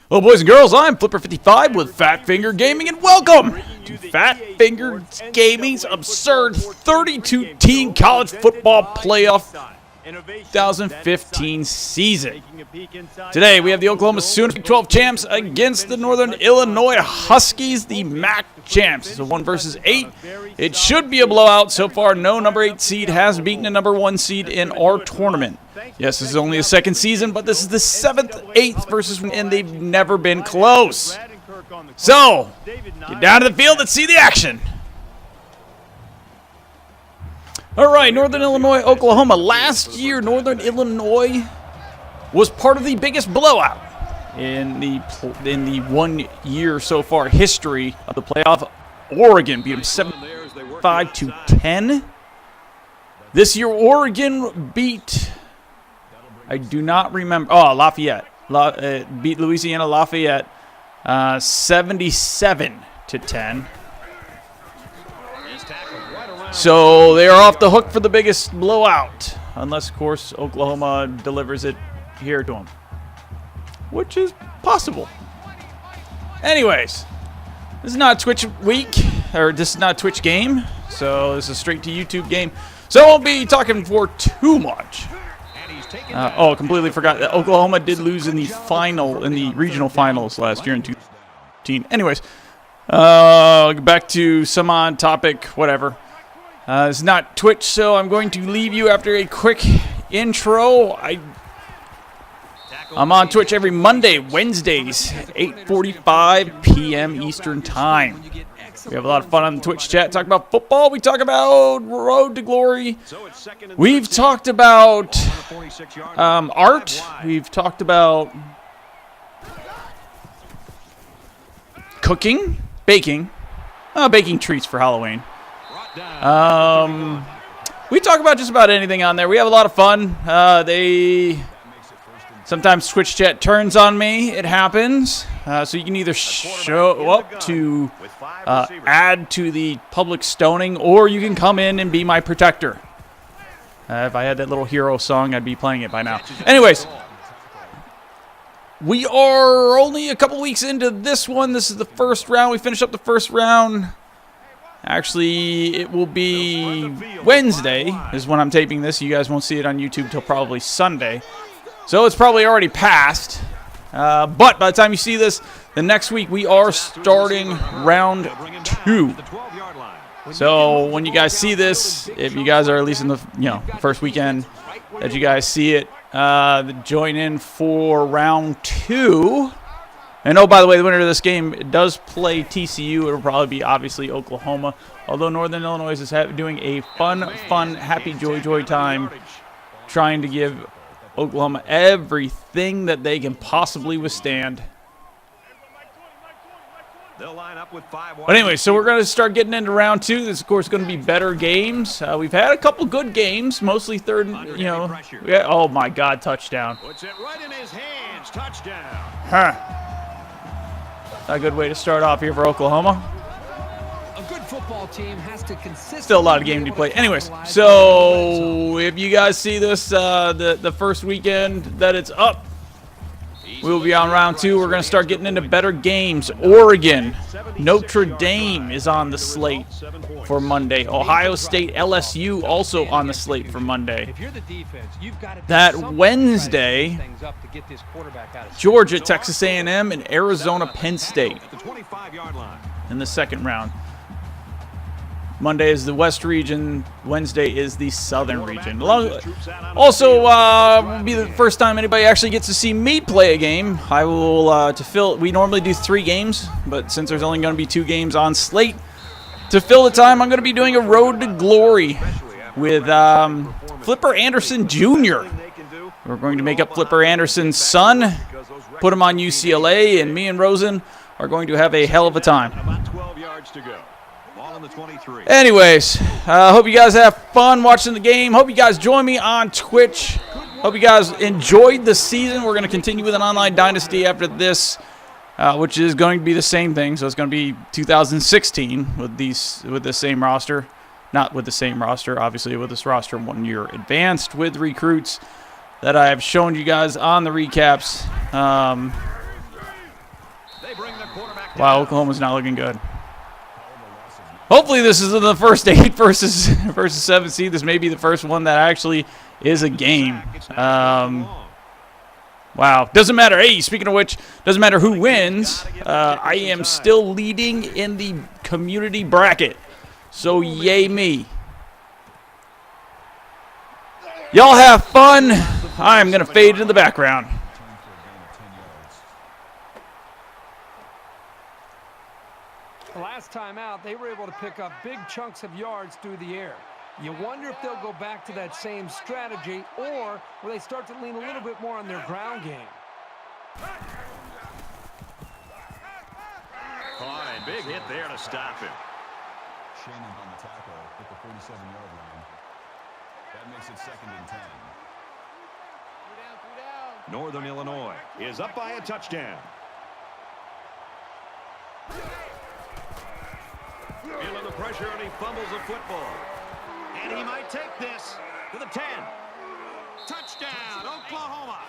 Hello, boys and girls. I'm Flipper55 with Fat Finger Gaming, and welcome to Fat Finger Gaming's absurd 32-team college football playoff 2015 season. Today, we have the Oklahoma Sooners Big 12 champs against the Northern Illinois Huskies, the MAC champs. It's a 1 versus 8. It should be a blowout. So far, no number 8 seed has beaten a number 1 seed in our tournament. Yes, this is only the second season, but this is the 7th, 8th versus, and they've never been close. So, get down to the field and see the action. All right, Northern Illinois, Oklahoma. Last year, Northern Illinois was part of the biggest blowout in the 1 year so far history of the playoff. Oregon beat them 75-10. This year, Oregon beat, I do not remember. Oh, Lafayette. Beat Louisiana Lafayette 77-10. So they are off the hook for the biggest blowout, unless, of course, Oklahoma delivers it here to them, which is possible. Anyways, this is not a Twitch week, or this is not a Twitch game, so this is a straight to YouTube game. So I won't be talking for too much. Completely forgot that Oklahoma did lose in the regional finals last year in 2015. Anyways, back to some on topic, whatever. It's not Twitch, so I'm going to leave you after a quick intro. I'm on Twitch every Monday, Wednesdays, 8:45 p.m. Eastern Time. We have a lot of fun on the Twitch chat. Talk about football. We talk about Road to Glory. We've talked about art. We've talked about cooking, baking treats for Halloween. We talk about just about anything on there. We have a lot of fun. Sometimes Twitch chat turns on me. It happens. So you can either show up to add to the public stoning, or you can come in and be my protector. If I had that little hero song, I'd be playing it by now. Anyways, we are only a couple weeks into this one. This is the first round. We finished up the first round. Actually, it will be Wednesday is when I'm taping this. You guys won't see it on YouTube till probably Sunday. So it's probably already passed. But by the time you see this, the next week we are starting round 2. So when you guys see this, if you guys are at least in the first weekend that you guys see it, join in for round 2. And oh, by the way, the winner of this game does play TCU. It'll probably be, obviously, Oklahoma. Although Northern Illinois is doing a fun, happy, joy time trying to give Oklahoma everything that they can possibly withstand. But anyway, so we're going to start getting into round 2. This is, of course, going to be better games. We've had a couple good games, mostly third, oh, my God, touchdown. Puts it right in his hands, touchdown. Not a good way to start off here for Oklahoma. A good football team has to still a lot of game to play. Anyways, so if you guys see this, the first weekend that it's up, we'll be on round 2. We're going to start getting into better games. Oregon, Notre Dame is on the slate for Monday. Ohio State, LSU also on the slate for Monday. That Wednesday, Georgia, Texas A&M, and Arizona, Penn State in the second round. Monday is the West region. Wednesday is the Southern region. Also, will be the first time anybody actually gets to see me play a game. I will we normally do 3 games, but since there's only going to be 2 games on slate, to fill the time, I'm going to be doing a Road to Glory with Flipper Anderson Jr. We're going to make up Flipper Anderson's son, put him on UCLA, and me and Rosen are going to have a hell of a time. Anyways, hope you guys have fun watching the game. Hope you guys join me on Twitch. Hope you guys enjoyed the season. We're going to continue with an online dynasty after this, which is going to be the same thing. So it's going to be 2016 with the same roster. Not with the same roster, obviously with this roster 1 year advanced with recruits that I have shown you guys on the recaps. Wow, Oklahoma's not looking good. Hopefully this isn't the first 8 versus 7 seed. This may be the first one that actually is a game. Wow. Doesn't matter. Hey, speaking of which, doesn't matter who wins. I am still leading in the community bracket. So yay me. Y'all have fun. I'm going to fade into the background. The last time out, they were able to pick up big chunks of yards through the air. You wonder if they'll go back to that same strategy, or will they start to lean a little bit more on their ground game? Caught a big hit there to stop him. Shannon on the tackle at the 47-yard line. That makes it 2nd and 10. Northern Illinois is up by a touchdown. Feeling the pressure, and he fumbles the football. And he might take this to the 10. Touchdown, Oklahoma.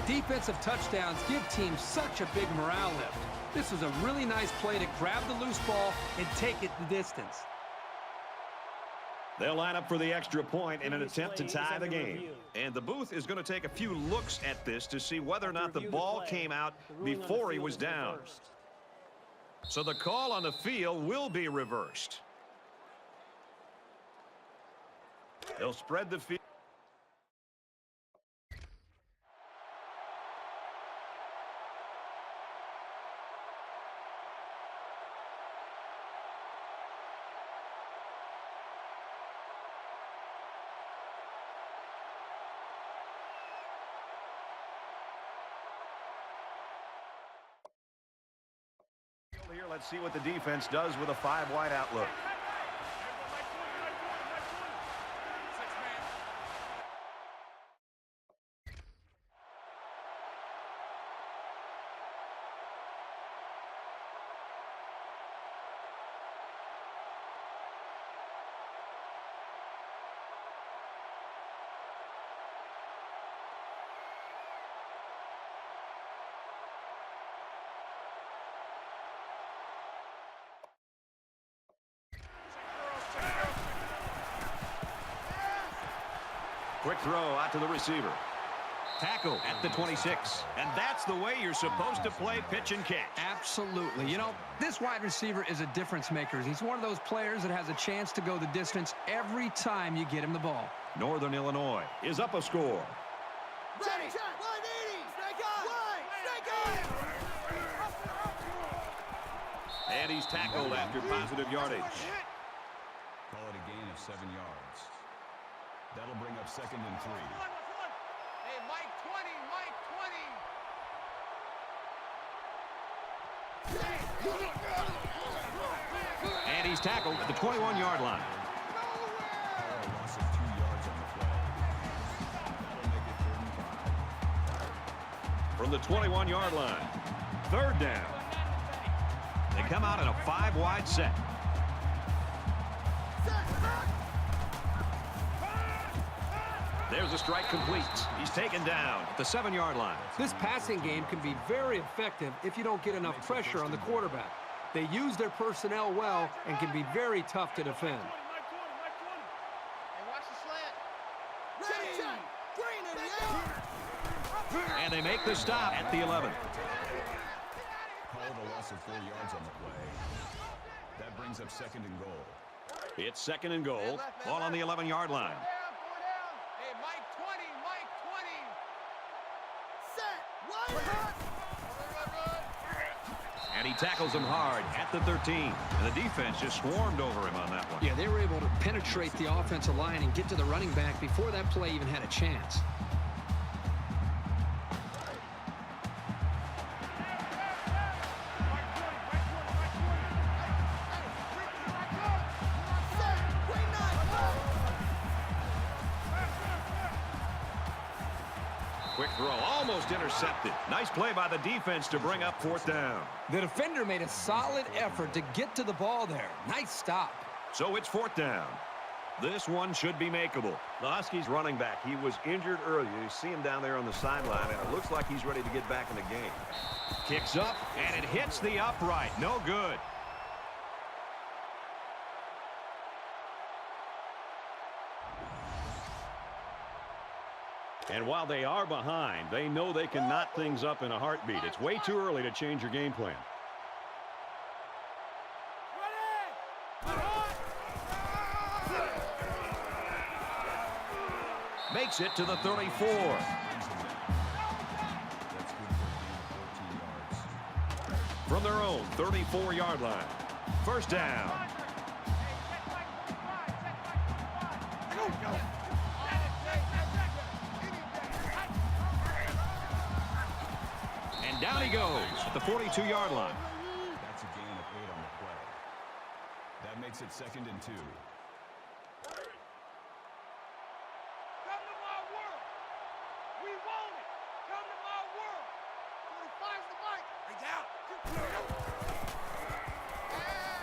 Defensive touchdowns give teams such a big morale lift. This was a really nice play to grab the loose ball and take it the distance. They'll line up for the extra point in an attempt to tie the game. And the booth is going to take a few looks at this to see whether or not the ball came out before he was down. So the call on the field will be reversed. They'll spread the field. Here, let's see what the defense does with a 5-wide outlook. Quick throw out to the receiver. Tackle at the 26. And that's the way you're supposed to play pitch and catch. Absolutely. You know, this wide receiver is a difference maker. He's one of those players that has a chance to go the distance every time you get him the ball. Northern Illinois is up a score. Ready. 180. Snake on. And he's tackled after positive yardage. Call it a gain of 7 yards. That'll bring up 2nd and 3. Hey, Mike 20. And he's tackled at the 21-yard line. Call it a loss of 2 yards on the play. That'll make it 3rd and 5. From the 21-yard line. 3rd down. They come out in a 5-wide set. There's a strike complete. He's taken down at the 7-yard line. This passing game can be very effective if you don't get enough pressure on the quarterback. They use their personnel well and can be very tough to defend. Hey, watch the slant. Ready. Green and And they make the stop at the 11. Call it a loss of 4 yards on the play. That brings up 2nd and goal. It's 2nd and goal. Ball on the 11-yard line. Hey, Mike 20. Set. Wide. And he tackles him hard at the 13. And the defense just swarmed over him on that one. Yeah, they were able to penetrate the offensive line and get to the running back before that play even had a chance. Quick throw, almost intercepted. Nice play by the defense to bring up 4th down. The defender made a solid effort to get to the ball there. Nice stop. So it's 4th down. This one should be makeable. The Huskies running back. He was injured earlier. You see him down there on the sideline, and it looks like he's ready to get back in the game. Kicks up, and it hits the upright. No good. And while they are behind, they know they can knot things up in a heartbeat. It's way too early to change your game plan. Makes it to the 34. From their own 34-yard line. First down. And down he goes at the 42-yard line. That's a gain of 8 on the play. That makes it 2nd and 2.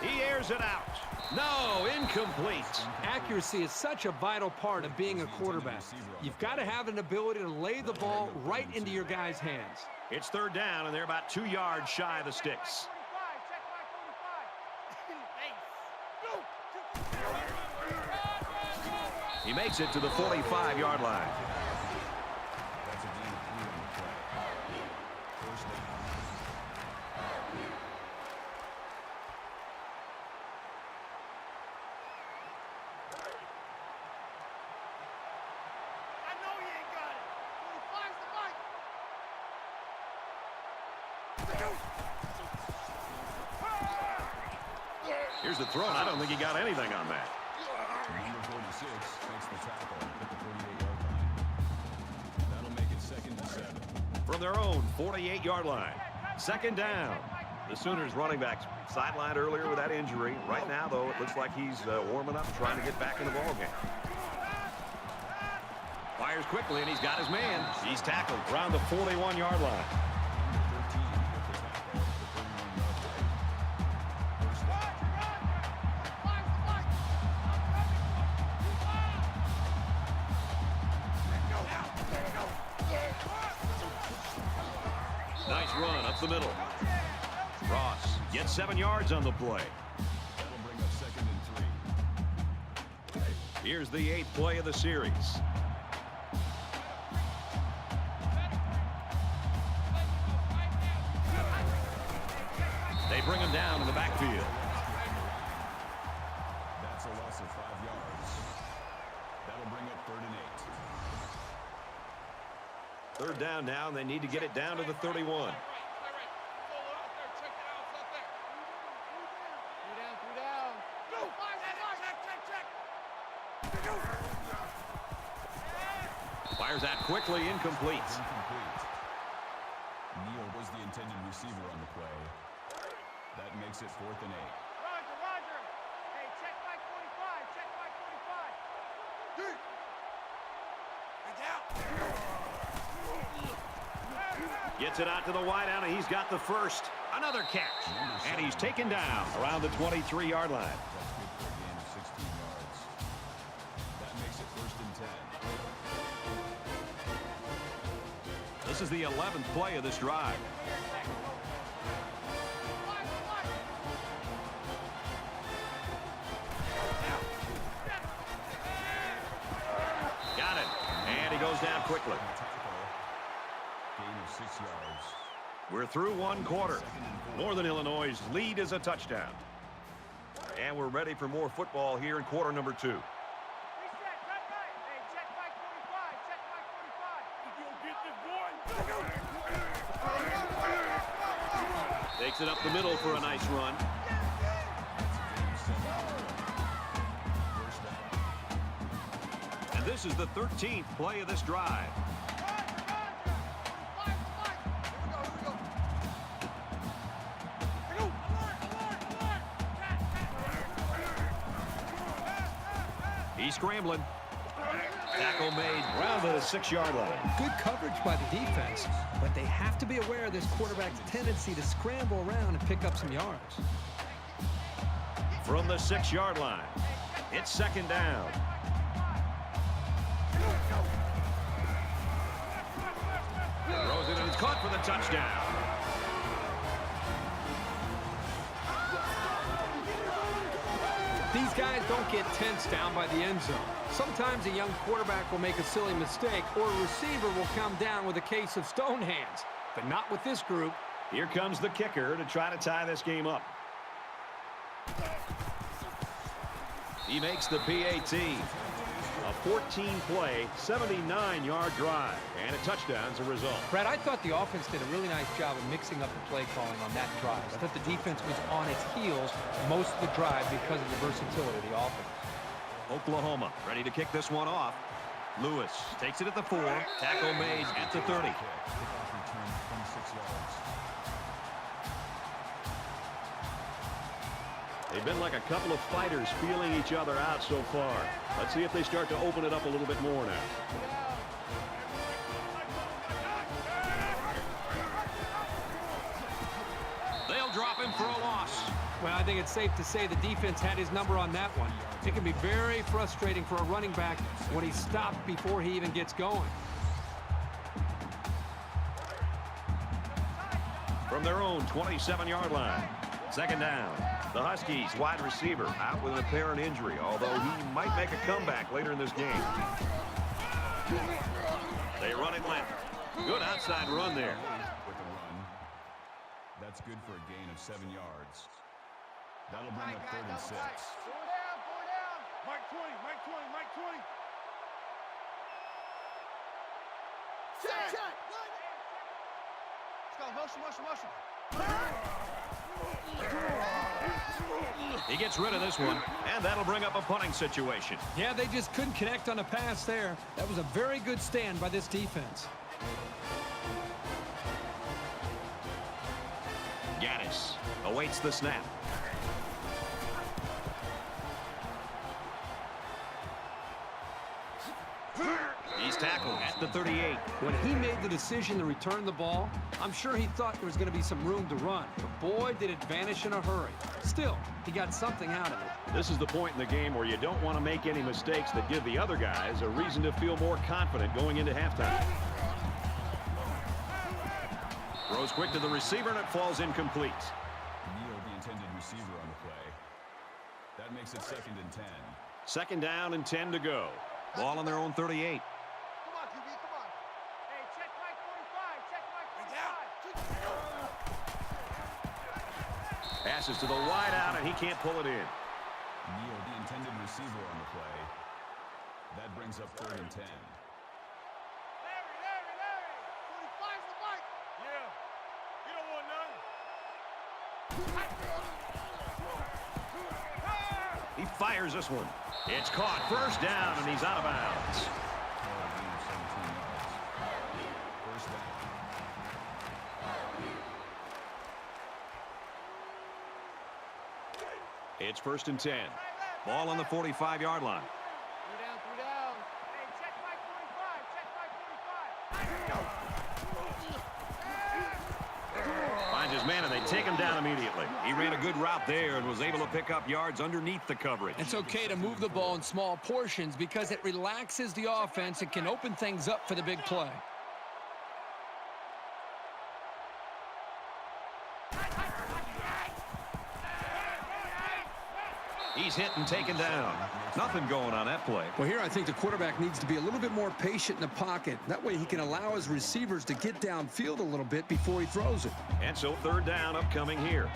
He airs it out. No, incomplete. Accuracy is such a vital part of being a quarterback. You've got to have an ability to lay the ball right into your guys' hands. It's third down, and they're about 2 yards shy of the sticks. He makes it to the 45-yard line. That's a gain of 3 on the play. First down. I know he ain't got it. When he finds the mic. Here's the throw, and I don't think he got anything on that. Number 46 makes the tackle at the 38-yard line. That'll make it 2nd and 7. From their own 48-yard line. Second down. The Sooners running back sidelined earlier with that injury. Right now, though, it looks like he's warming up, trying to get back in the ballgame. Fires quickly, and he's got his man. He's tackled around the 41-yard line. Nice run up the middle. Ross gets 7 yards on the play. That'll bring up 2nd and 3. Here's the 8th play of the series. They bring him down in the backfield. That's a loss of 5 yards. That'll bring up 3rd and 8. Third down now, and they need to get it down to the 31. Fires that quickly, incomplete. Incomplete. Neal was the intended receiver on the play. That makes it 4th and 8. Roger. Hey, check my 45. Check my 45. Gets it out to the wideout, and he's got the first. Another catch. And he's taken down around the 23-yard line. That's good for a gain of 16 yards. That makes it 1st and 10. This is the 11th play of this drive. Got it. And he goes down quickly. Gain of 6 yards. We're through one quarter. Northern Illinois' lead is a touchdown. And we're ready for more football here in quarter number 2. Reset, right. Hey, check my 45. Check my 45. Takes it up the middle for a nice run. And this is the 13th play of this drive. He's scrambling. Tackle made around the 6-yard line. Good coverage by the defense, but they have to be aware of this quarterback's tendency to scramble around and pick up some yards. From the 6-yard line. It's second down. Throws it and it's caught for the touchdown. These guys don't get tense down by the end zone. Sometimes a young quarterback will make a silly mistake, or a receiver will come down with a case of stone hands. But not with this group. Here comes the kicker to try to tie this game up. He makes the PAT. A 14-play, 79-yard drive, and a touchdown's a result. Brad, I thought the offense did a really nice job of mixing up the play calling on that drive. I thought the defense was on its heels most of the drive because of the versatility of the offense. Oklahoma ready to kick this one off. Lewis takes it at the 4. Tackle made at the 30. Kickoff return 26 yards. They've been like a couple of fighters feeling each other out so far. Let's see if they start to open it up a little bit more now. They'll drop him for a loss. Well, I think it's safe to say the defense had his number on that one. It can be very frustrating for a running back when he's stopped before he even gets going. From their own 27-yard line. Second down. The Huskies wide receiver out with an apparent injury, although he might make a comeback later in this game. They run it left. Good outside run there. With a run. That's good for a gain of 7 yards. That'll bring up 3rd and 6. 4 down, 4 down. Mike 20, Mike 20, Mike 20. Check, check. Let's go, motion, motion, motion. He gets rid of this one, and that'll bring up a punting situation. Yeah, they just couldn't connect on a pass there. That was a very good stand by this defense. Gaddis awaits the snap. He's tackled at the 38. When he made the decision to return the ball, I'm sure he thought there was going to be some room to run. But boy, did it vanish in a hurry. Still, he got something out of it. This is the point in the game where you don't want to make any mistakes that give the other guys a reason to feel more confident going into halftime. Throws quick to the receiver, and it falls incomplete. Neal, the intended receiver on the play. That makes it 2nd and 10. Second down and 10 to go. Ball on their own 38. Come on, QB, come on. Hey, check Mike 45, check Mike 45. Passes to the wide out, and he can't pull it in. Neal, the intended receiver on the play. That brings up 3rd and 10. Larry. 45's the Mike. Yeah. You don't want none. He fires this one. It's caught. First down, and he's out of bounds. Gain of 17 yards. First down. It's 1st and 10. Ball on the 45-yard line. 3 down, 3 down. Hey, check Mike 45, check Mike 45. Finds his man, and they take him down immediately. He ran a good route there and was able to pick up yards underneath the coverage. It's okay to move the ball in small portions because it relaxes the offense. It can open things up for the big play. He's hit and taken down. Nothing going on that play. Well, here I think the quarterback needs to be a little bit more patient in the pocket. That way he can allow his receivers to get downfield a little bit before he throws it. And so 3rd down upcoming here.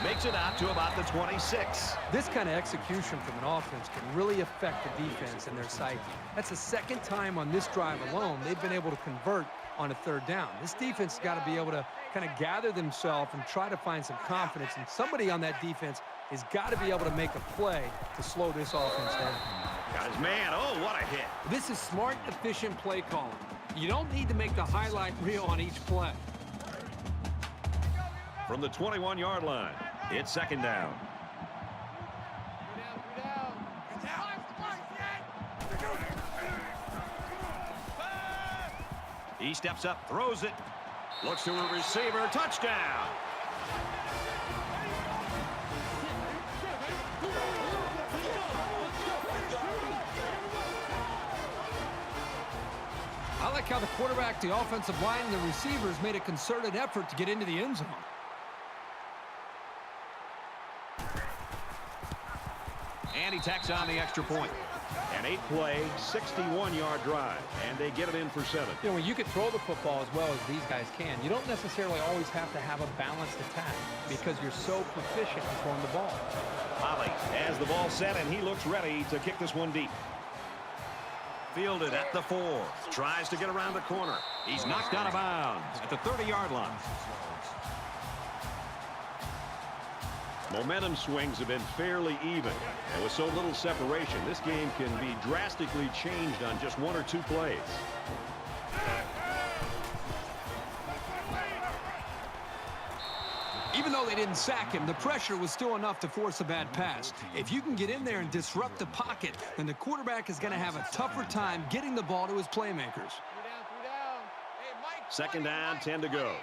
Makes it out to about the 26. This kind of execution from an offense can really affect the defense and their psyche. That's the 2nd time on this drive alone they've been able to convert on a 3rd down. This defense has got to be able to kind of gather themselves and try to find some confidence. And somebody on that defense has got to be able to make a play to slow this offense down. Got his man. Oh, what a hit. This is smart, efficient play calling. You don't need to make the highlight reel on each play. From the 21-yard line, it's 2nd down. 3 down. He steps up, throws it. Looks to a receiver. Touchdown. I like how the quarterback, the offensive line, and the receivers made a concerted effort to get into the end zone. And he tacks on the extra point. An 8-play, 61-yard drive, and they get it in for 7. You know, when you can throw the football as well as these guys can, you don't necessarily always have to have a balanced attack because you're so proficient in throwing the ball. Holly has the ball set, and he looks ready to kick this one deep. Fielded at the 4. Tries to get around the corner. He's knocked out of bounds at the 30-yard line. Momentum swings have been fairly even, and with so little separation, this game can be drastically changed on just 1 or 2 plays. Even though they didn't sack him, the pressure was still enough to force a bad pass. If you can get in there and disrupt the pocket, then the quarterback is going to have a tougher time getting the ball to his playmakers. 3 down. Hey, Mike, 2nd down, 10 to go.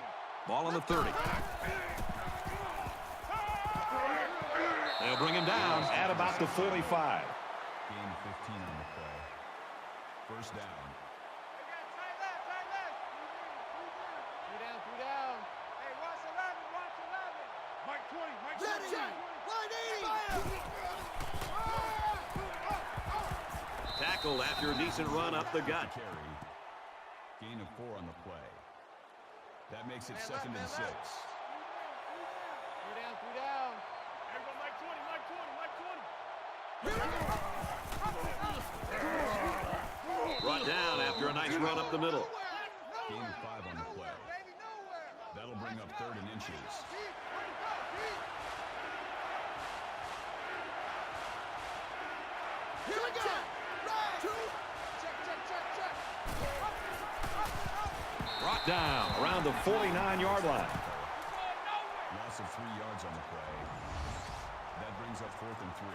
Ball on the 30. They'll bring him down at about the 45. Gain 15 on the play. First down. Try left. 3 down. Hey, watch 11, watch 11. Mike 20, Mike 20. Tackled after a decent run up the gut. Carry. Gain of 4 on the play. That makes it 2nd and 6. 3 down. Here go Mike 20, Mike 20. Brought down after a nice run up the middle. Gain of 5 on the play. That'll bring up 3rd and inches. Here we go. Right. 2. Check. Brought down around the 49-yard line. Loss of 3 yards on the play. That brings up 4th and 3.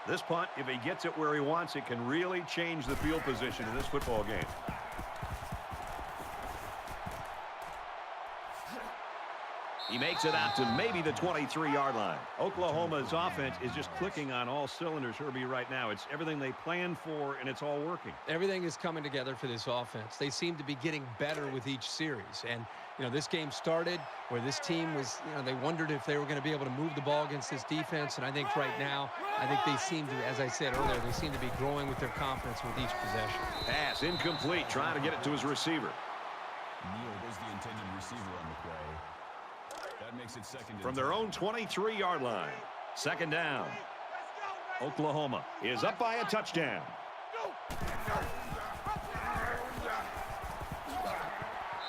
This punt, if he gets it where he wants it, can really change the field position in this football game. He makes it out to maybe the 23-yard line. Oklahoma's offense is just clicking on all cylinders, Herbie, right now. It's everything they planned for, and it's all working. Everything is coming together for this offense. They seem to be getting better with each series. And, you know, this game started where this team was, you know, they wondered if they were going to be able to move the ball against this defense. And I think right now, I think they seem to, as I said earlier, they seem to be growing with their confidence with each possession. Pass incomplete, trying to get it to his receiver. Neal was the intended receiver on the play. That makes it 2nd and From their own 23-yard line. 2nd down. Oklahoma is up by a touchdown.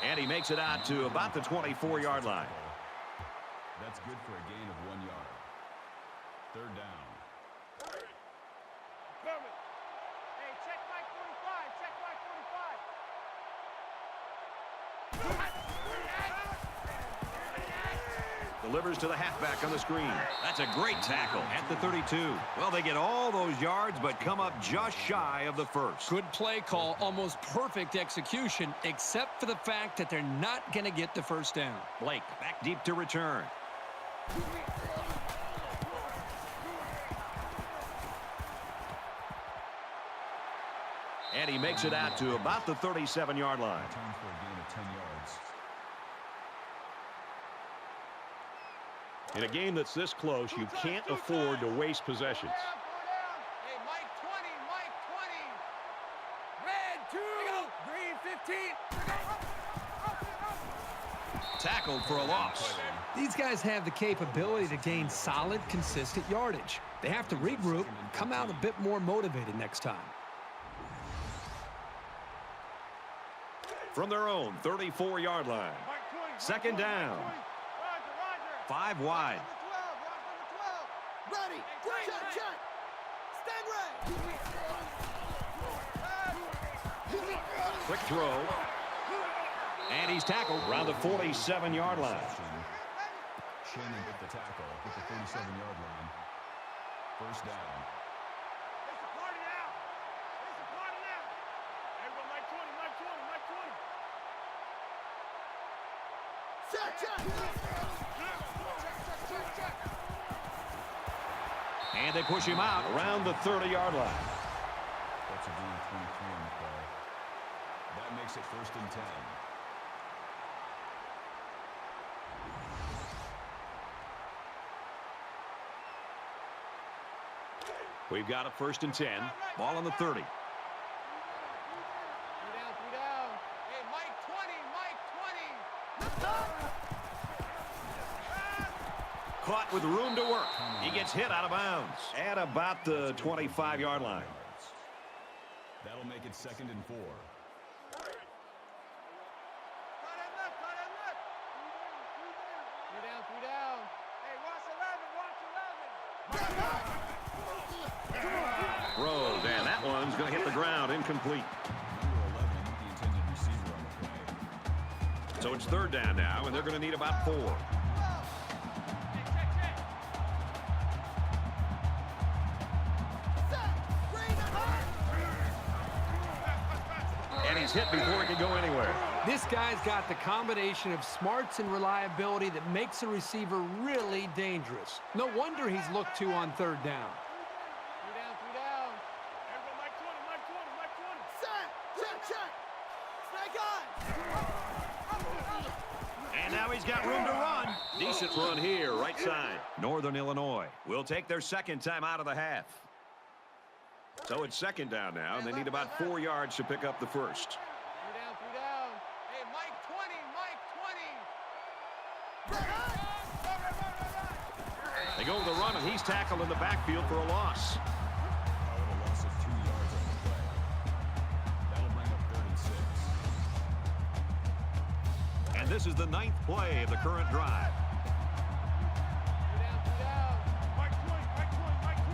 And he makes it out to about the 24-yard line. That's good for a gain of 1 yard. 3rd down. Hey, check Mike 45. Check Mike 45. Delivers to the halfback on the screen. That's a great tackle at the 32. Well, they get all those yards, but come up just shy of the first. Good play call, almost perfect execution, except for the fact that they're not going to get the first down. Blake back deep to return. And he makes it out to about the 37-yard line. Return for a gain of 10 yards. In a game that's this close, you can't afford to waste possessions. 4 down. Hey, Mike 20, Mike 20. Red 2. Green 15. Tackled for a loss. These guys have the capability to gain solid, consistent yardage. They have to regroup, come out a bit more motivated next time. From their own 34-yard line. Mike 20. 2nd down. Roger. 5 wide. Ready. Check. Stand ready. Quick throw. And he's tackled Around the 47-yard line. Shannon with the tackle at the 37-yard line. First down. And they push him out around the 30-yard line. That's a gain of 23 on the play. That makes it 1st and 10. We've got a 1st and 10. Ball on the 30. 3 down, 3 down. Hey, Mike 20, Mike 20. Caught with room to work. He gets hit out of bounds at about the 25-yard line. That'll make it 2nd and 4. Cut and look, cut and look. 3 down, 3 down. Hey, watch 11, watch 11. Throws, and that one's going to hit the ground, incomplete. Number 11, the intended receiver on the play. So it's 3rd down now, and they're going to need about 4. And he's hit before he can go anywhere. This guy's got the combination of smarts and reliability that makes a receiver really dangerous. No wonder he's looked to on 3rd down. 3 down, 3 down. Everybody, Mike 20, Mike 20, Mike 20. Set, check. Snake on. And now he's got room to run. Decent run here, right side. Northern Illinois will take their 2nd time out of the half. So it's 2nd down now, and they need about 4 yards to pick up the 1st. 3 down, 3 down. Hey, Mike 20, Mike 20. They go with the run, and he's tackled in the backfield for a loss. Call it a loss of 2 yards on the play. That'll bring up 3rd and 6. And this is the 9th play of the current drive. 3 down, 3 down. Mike 20, Mike 20, Mike 20.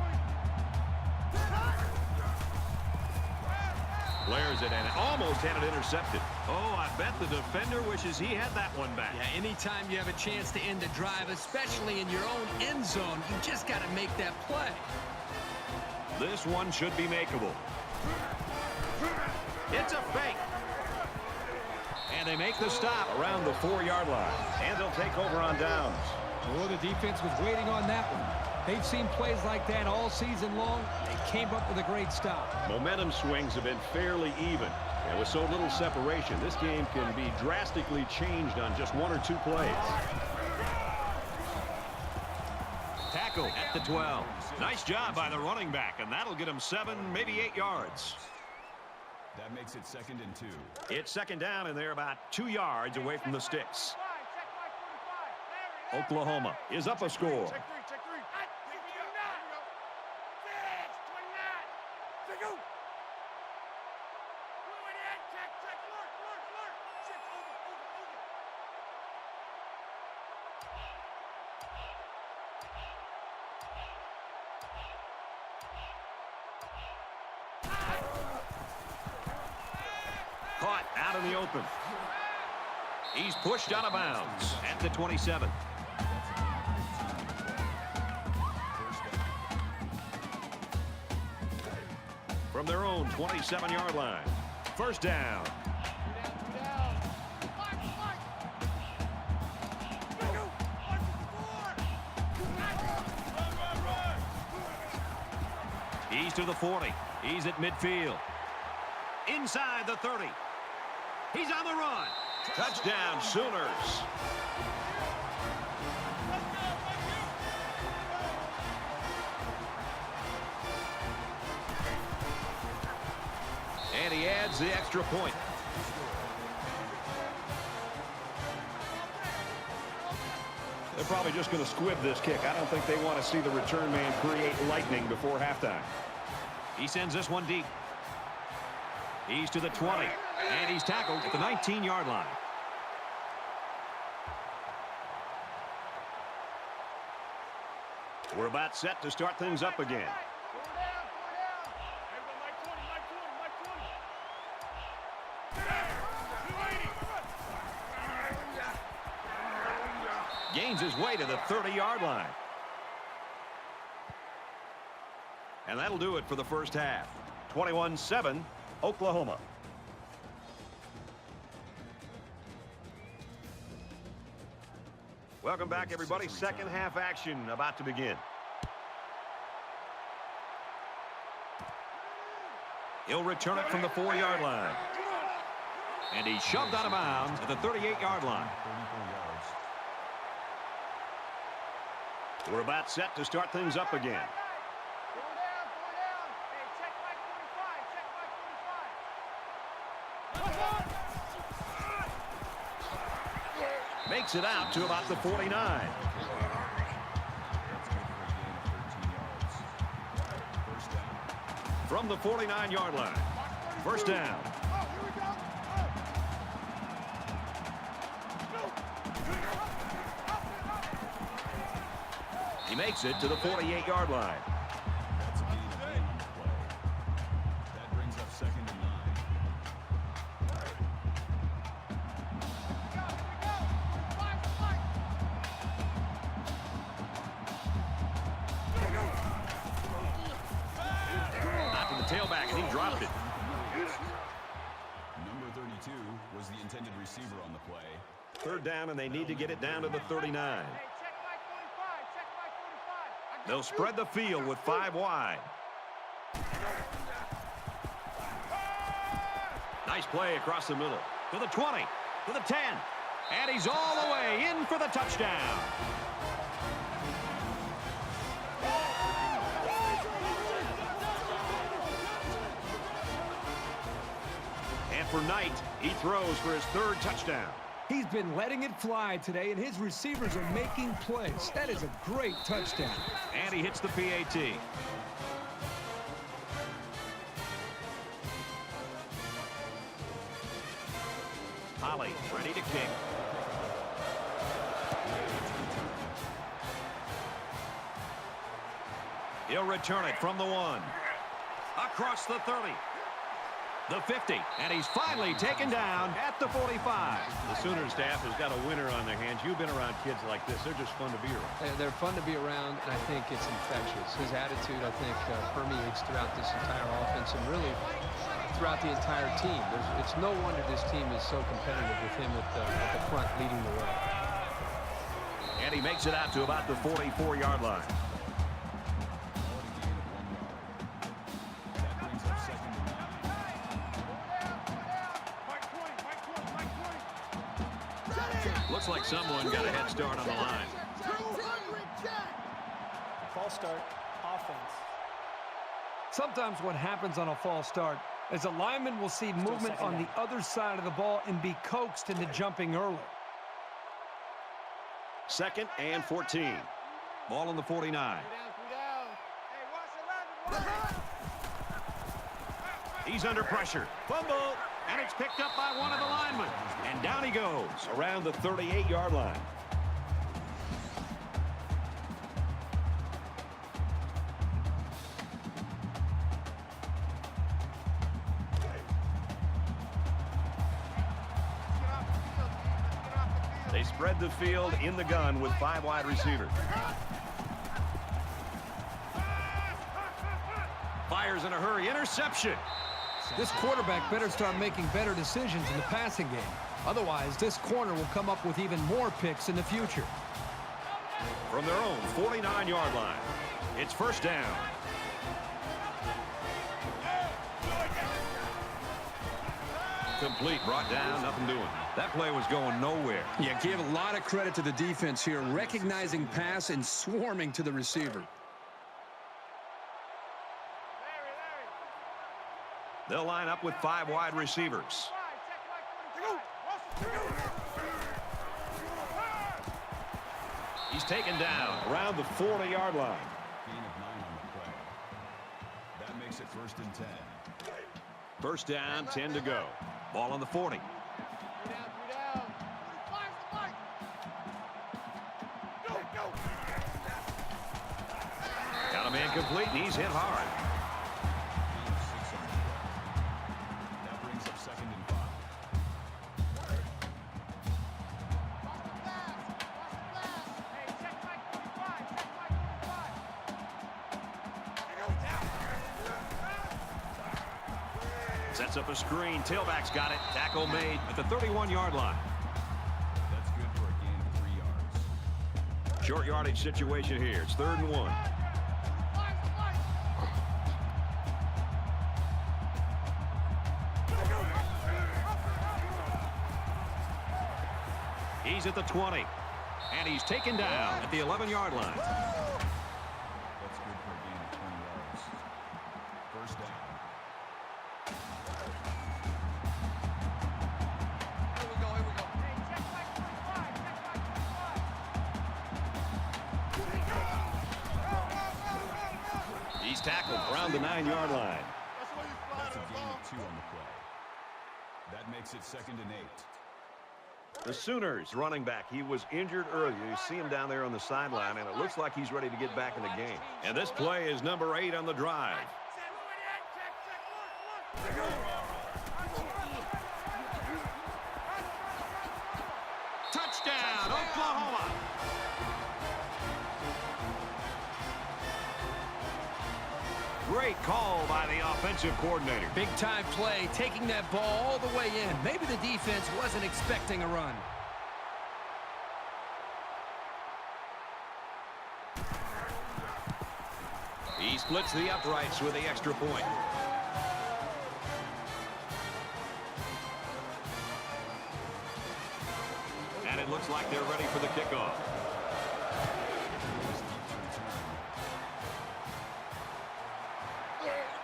Blares it, and it almost had it intercepted. Oh, I bet the defender wishes he had that one back. Yeah, anytime you have a chance to end a drive, especially in your own end zone, you just got to make that play. This one should be makeable. It's a fake. And they make the stop around the 4-yard line. And they'll take over on downs. Well, the defense was waiting on that one. They've seen plays like that all season long. They came up with a great stop. Momentum swings have been fairly even. And with so little separation, this game can be drastically changed on just 1 or 2 plays. Tackle at the 12. Nice job by the running back, and that'll get him 7, maybe 8 yards. That makes it 2nd and 2. It's 2nd down, and they're about 2 yards away from the sticks. Check Mike 45. There he is. Oklahoma is up a score. Check 3, check 3. Pick me up. 6, 29. Check out. Check, lurk. Check over. Caught out in the open. He's pushed out of bounds at the 27. From their own 27-yard line. 1st down. 3 down. Mike. Run. He's to the 40. He's at midfield. Inside the 30. He's on the run. Touchdown, Sooners. And he adds the extra point. They're probably just going to squib this kick. I don't think they want to see the return man create lightning before halftime. He sends this one deep. He's to the 20. And he's tackled at the 19-yard line. We're about set to start things up again. 4 down. Everybody, Mike 20. Gains his way to the 30-yard line. And that'll do it for the first half. 21-7, Oklahoma. Welcome back, everybody. Second half action about to begin. He'll return it from the 4-yard line. And he's shoved out of bounds at the 38-yard line. 34 yards. We're about set to start things up again. Four down. Hey, check Mike 45. Makes it out to about the 49. That's good for a gain of 13 yards. First down. From the 49-yard line. First down. He makes it to the 48-yard line. That's a gain of 1 on the play. That brings up 2nd and 9. Out to the tailback, and he dropped it. Number 32 was the intended receiver on the play. Third down, and they need to get it down to the 39. Hey, check Mike 45. Check Mike 45. They'll spread the field with 5 wide. Nice play across the middle. To the 20, to the 10. And he's all the way in for the touchdown. And for Knight, he throws for his 3rd touchdown. He's been letting it fly today, and his receivers are making plays. That is a great touchdown. And he hits the PAT. Holly ready to kick. He'll return it from the 1. Across the 30. The 50. And he's finally taken down at the 45. The Sooners staff has got a winner on their hands. You've been around kids like this. They're just fun to be around. They're fun to be around, and I think it's infectious. His attitude, I think, permeates throughout this entire offense and really throughout the entire team. It's no wonder this team is so competitive with him at the front leading the way. And he makes it out to about the 44-yard line. That brings up 2nd and 9. Looks like someone got a head start on the line. False start, offense. Sometimes what happens on a false start is a lineman will see movement on the other side of the ball and be coaxed into jumping early. 2nd and 14. Ball on the 49. Three down. Hey, watch 11. He's under pressure. Fumble. And it's picked up by one of the linemen. And down he goes around the 38-yard line. They spread the field in the gun with 5 wide receivers. Fires in a hurry. Interception. This quarterback better start making better decisions in the passing game. Otherwise, this corner will come up with even more picks in the future. From their own 49-yard line, it's first down. Complete, brought down, nothing doing. That play was going nowhere. Yeah, give a lot of credit to the defense here, recognizing pass and swarming to the receiver. They'll line up with 5 wide receivers. He's taken down around the 40-yard line. Gain of 9 on the play. That makes it 1st and 10. First down, 10 to go. Ball on the 40. Three down. Got a man complete, and he's hit hard. Gain of 6 on the play. That brings up 2nd and 5. Hey, check Mike 45. Check Mike 45. Sets up a screen. Tailback's got it. Tackle made at the 31-yard line. That's good for a gain of 3 yards. Short yardage situation here. It's 3rd and 1. He's at the 20. And he's taken down at the 11-yard line. That's good for a gain of 20 yards. First down. Here we go. Hey, check my 25. He's tackled around the 9-yard line. That's a gain of 2 on the play. That makes it 2nd and 8. The Sooners running back. He was injured earlier. You see him down there on the sideline, and it looks like he's ready to get back in the game. And this play is number 8 on the drive. Touchdown, Oklahoma! Great call by the offensive coordinator. Big time play, taking that ball all the way in. Maybe the defense wasn't expecting a run. He splits the uprights with the extra point. And it looks like they're ready for the kickoff.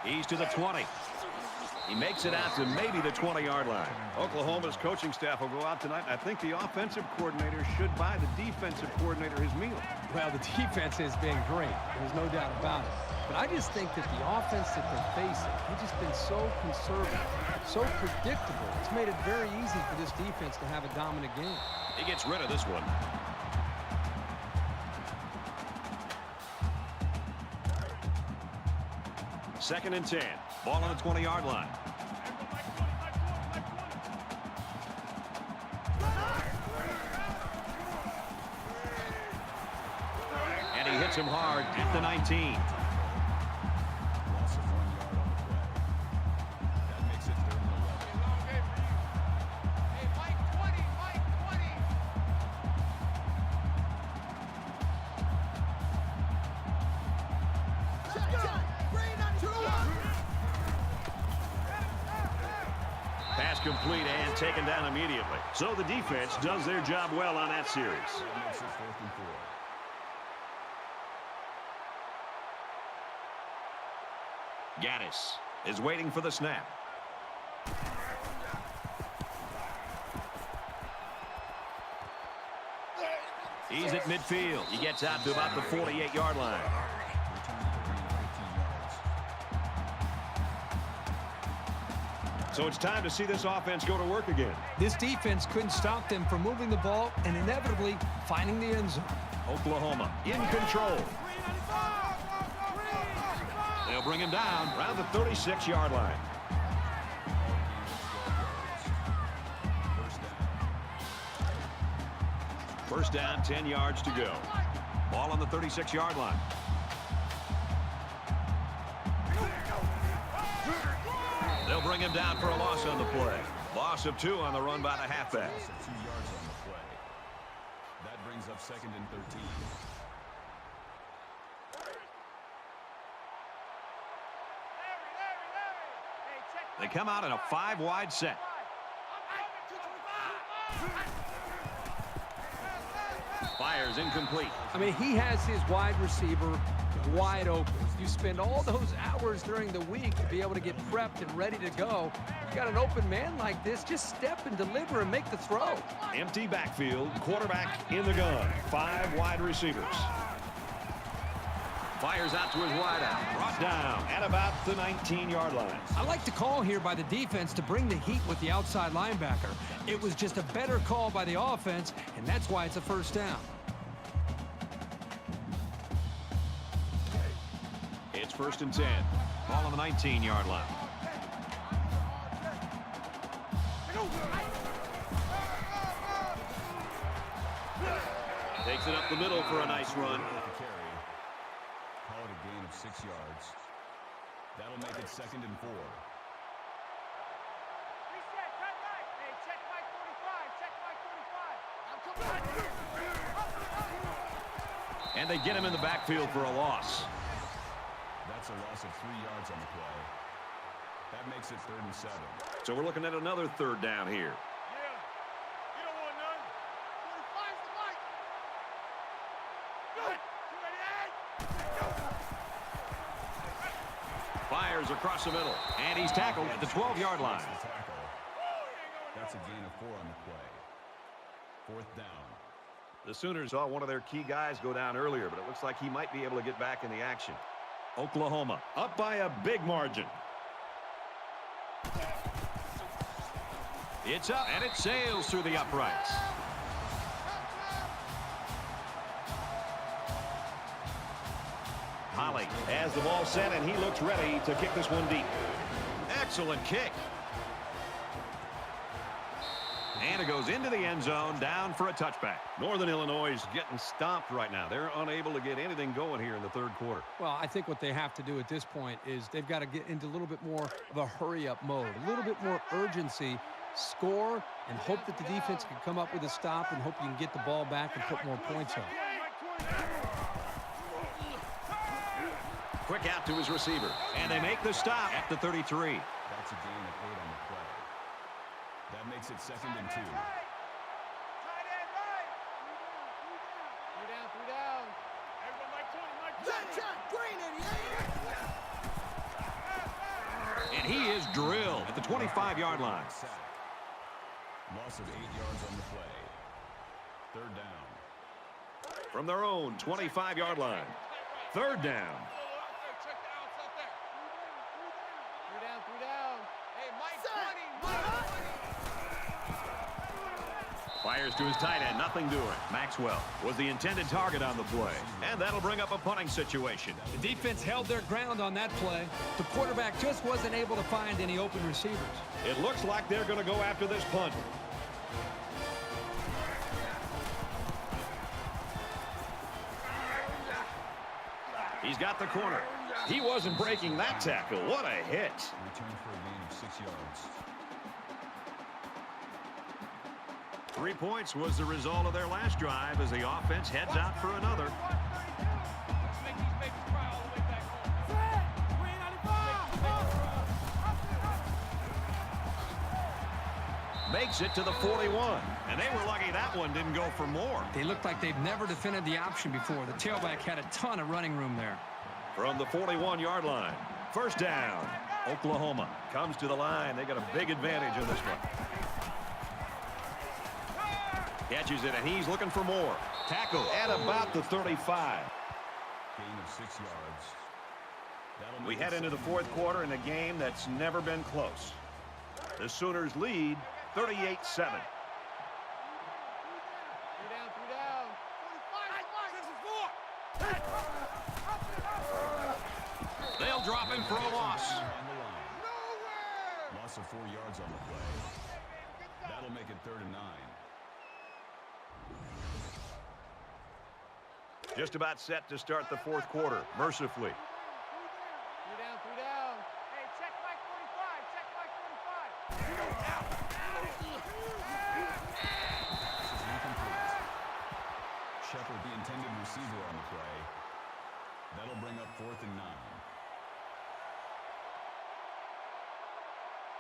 He's to the 20. He makes it out to maybe the 20-yard line. Oklahoma's coaching staff will go out tonight. I think the offensive coordinator should buy the defensive coordinator his meal. Well, the defense has been great. There's no doubt about it. But I just think that the offense that they're facing, they've just been so conservative, so predictable. It's made it very easy for this defense to have a dominant game. He gets rid of this one. Second and 10. Ball on the 20-yard line. And he hits him hard at the 19. Loss of 1 yard on the play. That makes it 3rd and 11. Hey, Mike 20, Mike 20. Pass complete and taken down immediately. So the defense does their job well on that series. That makes it 4th and 4. Gaddis is waiting for the snap. He's at midfield. He gets out to about the 48-yard line. So it's time to see this offense go to work again. This defense couldn't stop them from moving the ball and inevitably finding the end zone. Oklahoma in control. They'll bring him down around the 36-yard line. First down, 10 yards to go. Ball on the 36-yard line. They'll bring him down for a loss on the play. Loss of 2 on the run by the halfback. Loss of 2 yards on the play. That brings up 2nd and 13. They come out in a 5-wide set. Fires incomplete. I mean, he has his wide receiver wide open. You spend all those hours during the week to be able to get prepped and ready to go. You got an open man like this, just step and deliver and make the throw. Empty backfield, quarterback in the gun. 5 wide receivers. Fires out to his wideout. Brought down at about the 19-yard line. I like the call here by the defense to bring the heat with the outside linebacker. It was just a better call by the offense, and that's why it's a first down. It's 1st and 10. Ball on the 19-yard line. Takes it up the middle for a nice run. Call it a gain of 6 yards. That'll make it 2nd and 4. Reset, cut right. Hey, check Mike 45, check Mike 45. I'm coming right here. And they get him in the backfield for a loss. That's a loss of 3 yards on the play. That makes it 3rd and 7. So we're looking at another 3rd down here. Yeah. You don't want none. 45's the mic. Good. 288. Fires across the middle. And he's tackled at the 12-yard line. That's the tackle. That's a gain of 4 on the play. 4th down. The Sooners saw one of their key guys go down earlier, but it looks like he might be able to get back in the action. Oklahoma up by a big margin. It's up, and it sails through the uprights. Holly has the ball set, and he looks ready to kick this one deep. Excellent kick. And it goes into the end zone, down for a touchback. Northern Illinois is getting stomped right now. They're unable to get anything going here in the 3rd quarter. Well, I think what they have to do at this point is they've got to get into a little bit more of a hurry-up mode, a little bit more urgency, score, and hope that the defense can come up with a stop and hope you can get the ball back and put more points up. Quick out to his receiver, and they make the stop at the 33. That's a gain of 8 on the play. That makes it 2nd and 2. Tight end right. 3 down, 3 down. Everyone like 20, like 20. And he is drilled at the 25-yard line. Loss of 8 yards on the play. 3rd down. From their own 25-yard line. 3rd down. Check the outs up there. 3 down, 3 down. Hey, Mike 20, Mike 20. Fires to his tight end, nothing doing. Maxwell was the intended target on the play. And that'll bring up a punting situation. The defense held their ground on that play. The quarterback just wasn't able to find any open receivers. It looks like they're going to go after this punt. He's got the corner. He wasn't breaking that tackle. What a hit. Return for a gain of 6 yards. 3 points was the result of their last drive as the offense heads out for another. Make these babies cry all the way back home. Makes it to the 41. And they were lucky that one didn't go for more. They looked like they've never defended the option before. The tailback had a ton of running room there. From the 41-yard line. 1st down. Oklahoma comes to the line. They got a big advantage on this one. Catches it, and he's looking for more. Tackle at about the 35. Gain of 6 yards. We head into the 4th quarter in a game that's never been close. The Sooners lead 38-7. 3 down, 3 down. 45, 6 They'll drop him for a loss. On the line. Loss of 4 yards on the play. That'll make it 3rd and 9. Just about set to start the 4th quarter, mercifully. 3 down, 3 down. Hey, check Mike 45, check Mike 45. Shepard, the intended receiver on the play. That'll bring up 4th and 9.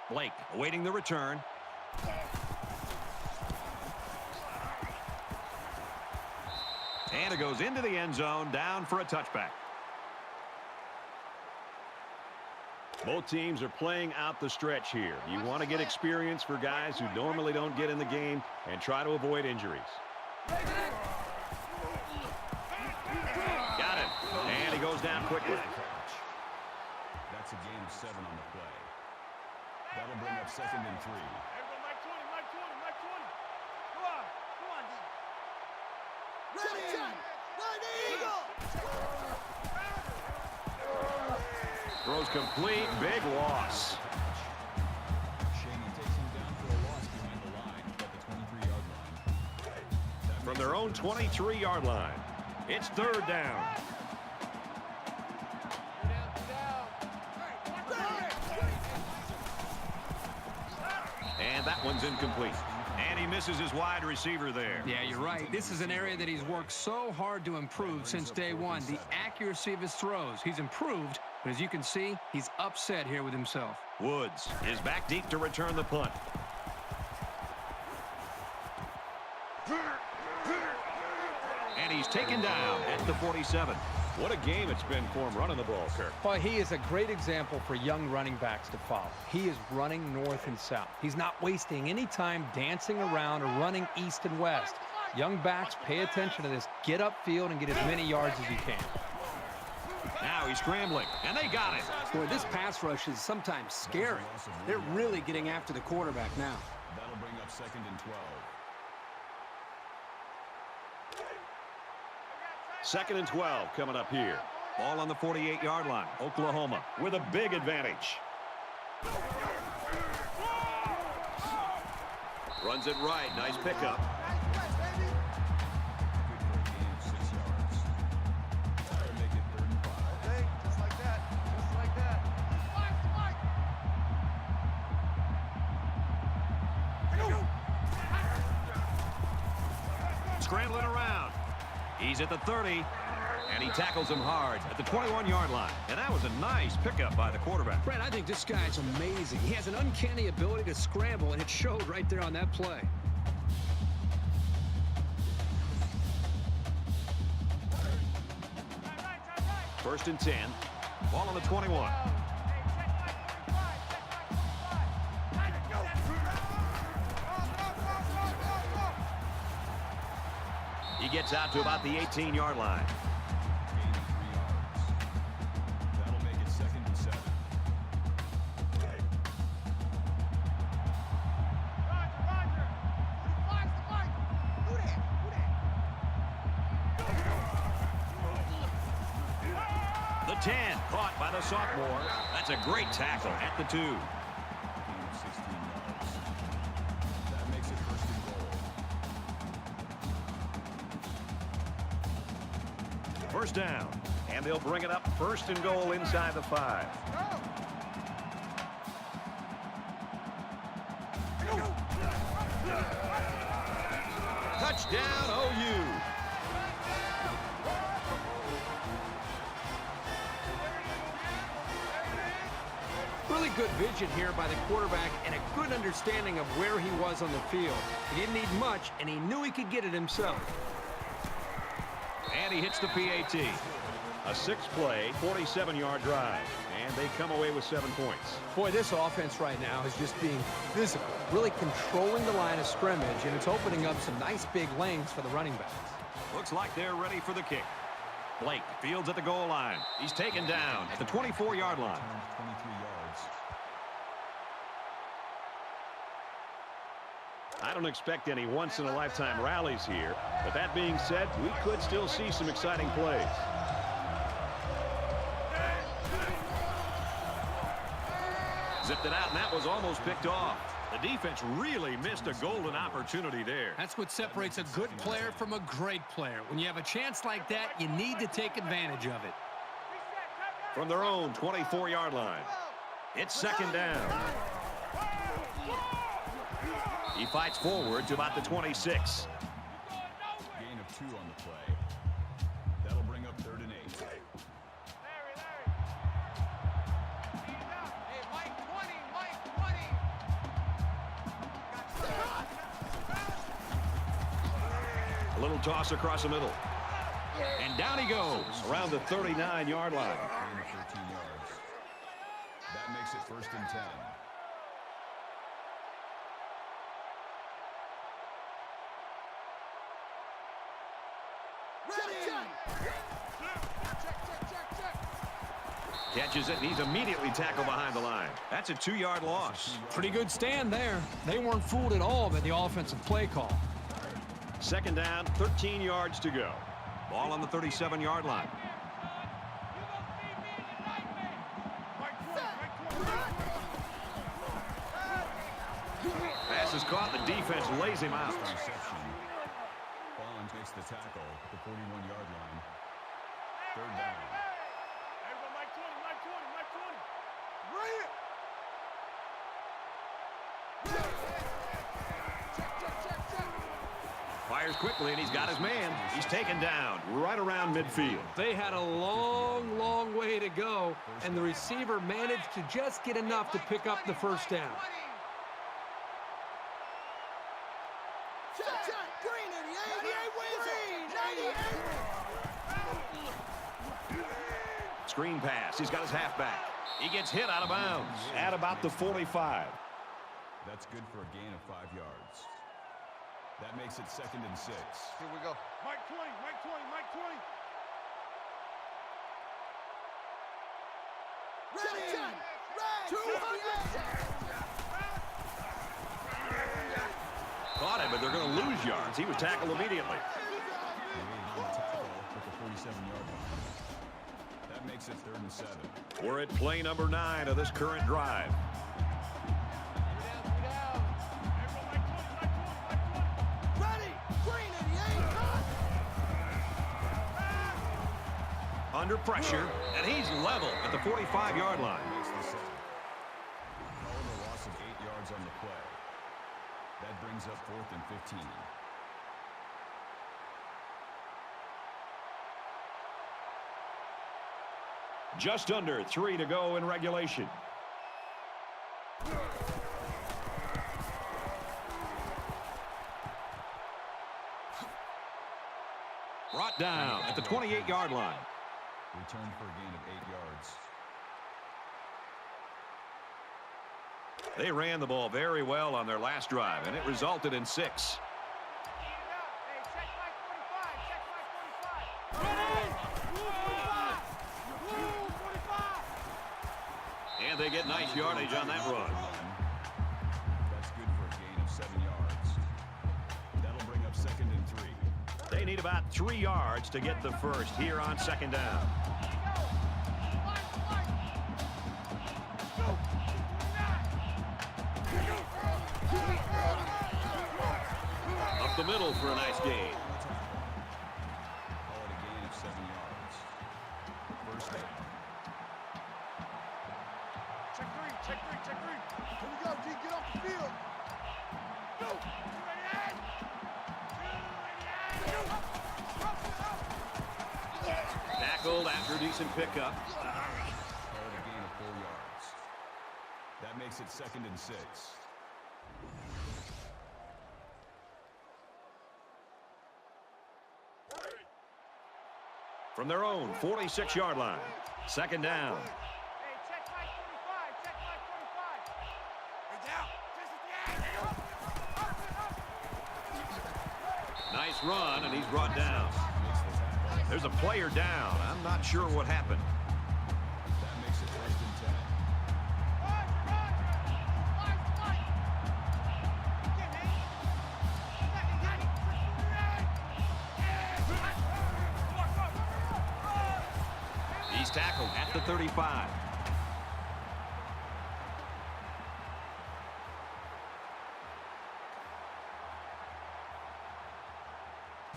Blake awaiting the return. And it goes into the end zone, down for a touchback. Both teams are playing out the stretch here. You want to get experience for guys who normally don't get in the game and try to avoid injuries. Got it. And he goes down quickly. That's a gain of 7 on the play. That'll bring up 2nd and 3. Everyone Mike 20, Mike 20, Mike 20. Come on, come on, D. Throws complete, big loss. Shaney takes him down for a loss behind the line at the 23-yard line. From their own 23-yard line. It's 3rd down. 3 down, 3 down. And that one's incomplete. And he misses his wide receiver there. Yeah, you're right. This is an area that he's worked so hard to improve since day one. The accuracy of his throws. He's improved, but as you can see, he's upset here with himself. Woods is back deep to return the punt. And he's taken down at the 47. What a game it's been for him running the ball, Kirk. Well, he is a great example for young running backs to follow. He is running north and south. He's not wasting any time dancing around or running east and west. Young backs, pay attention to this. Get upfield and get as many yards as you can. Now he's scrambling, and they got it. Boy, this pass rush is sometimes scary. They're really getting after the quarterback now. That'll bring up 2nd and 12. 2nd and 12 coming up here. Ball on the 48-yard line. Oklahoma with a big advantage. Runs it right. Nice pickup. Scrambling around. He's at the 30, and he tackles him hard at the 21-yard line. And that was a nice pickup by the quarterback. Brad, I think this guy's amazing. He has an uncanny ability to scramble, and it showed right there on that play. First and 10. Ball on the 21. He gets out to about the 18-yard line. Gain of 3 yards. That'll make it 2nd and 7. The 10, caught by the sophomore. That's a great tackle at the 2. Gain of 16 yards. That makes it 1st and goal. First down, and they'll bring it up 1st and goal inside the 5. Touchdown, OU. Really good vision here by the quarterback and a good understanding of where he was on the field. He didn't need much, and he knew he could get it himself. And he hits the PAT. A 6-play, 47-yard drive. And they come away with 7 points. Boy, this offense right now is just being physical, really controlling the line of scrimmage, and it's opening up some nice big lanes for the running backs. Looks like they're ready for the kick. Blake fields at the goal line. He's taken down at the 24-yard line. 23 yards. I don't expect any once-in-a-lifetime rallies here, but that being said, we could still see some exciting plays. Zipped it out, and that was almost picked off. The defense really missed a golden opportunity there. That's what separates a good player from a great player. When you have a chance like that, you need to take advantage of it. From their own 24-yard line, it's 2nd down. He fights forward to about the 26. Gain of 2 on the play. That'll bring up 3rd and 8. A little toss across the middle. And down he goes around the 39-yard line. Gain of 13 yards. That makes it 1st and 10. Catches it, and he's immediately tackled behind the line. That's a 2-yard loss. Pretty good stand there. They weren't fooled at all by the offensive play call. 2nd down, 13 yards to go. Ball on the 37-yard line. Pass is caught. The defense lays him out. Reception. Bond makes the tackle at the 41-yard line. 3rd down. Fires quickly, and he's got his man. He's taken down right around midfield. They had a long, long way to go, and the receiver managed to just get enough to pick up the first down. Screen pass. He's got his halfback. He gets hit out of bounds at about the 45. That's good for a gain of 5 yards. That makes it 2nd and 6. Here we go. Mike 20, Mike 20, Mike 20. Ready! Caught him, but they're going to lose yards. He was tackled immediately. On the tackle at the 47-yard line. That makes it 3rd and 7. We're at play number 9 of this current drive. Under pressure, and he's level at the 45-yard line. Followed a loss of 8 yards on the play. That brings up 4th and 15. Just under 3 to go in regulation. Brought down at the 28-yard line. Return for a gain of 8 yards. They ran the ball very well on their last drive, and it resulted in 6. And they get nice yardage on that run. That's good for a gain of 7 yards. That'll bring up 2nd and 3. They need about 3 yards to get the first here on 2nd down. Up the middle for a nice gain. Call it a gain of 7 yards. First down. Check 3, check 3, check 3. Here we go, G, get off the field. Go. Tackled after a decent pickup. Call it a gain of 4 yards. That makes it 2nd and 6. From their own 46-yard line. 2nd down. Hey, check Mike 45, check Mike 45. Hey, down. Nice run, and he's brought down. There's a player down. I'm not sure what happened. That makes it 1st and 10. He's tackled at the 35.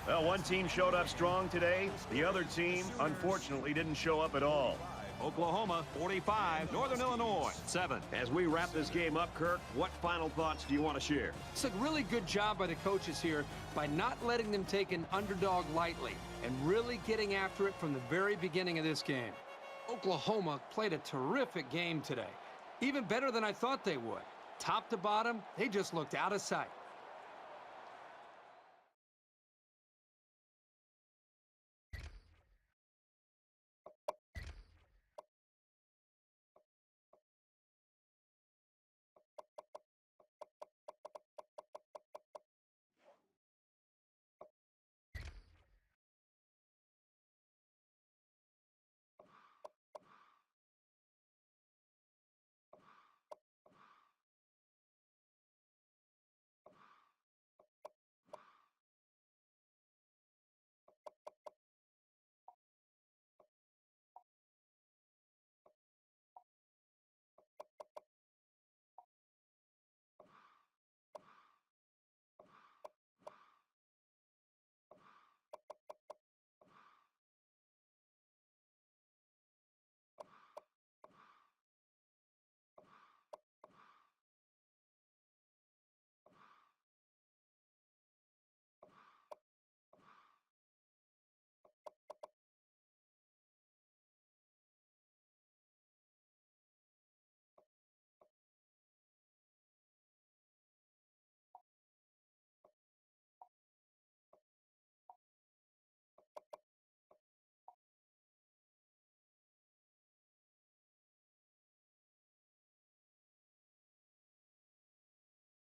Well, one team showed up strong today. The other team, unfortunately, didn't show up at all. Oklahoma, 45. Northern Illinois, 7. As we wrap this game up, Kirk, what final thoughts do you want to share? It's a really good job by the coaches here by not letting them take an underdog lightly and really getting after it from the very beginning of this game. Oklahoma played a terrific game today, even better than I thought they would. Top to bottom, they just looked out of sight.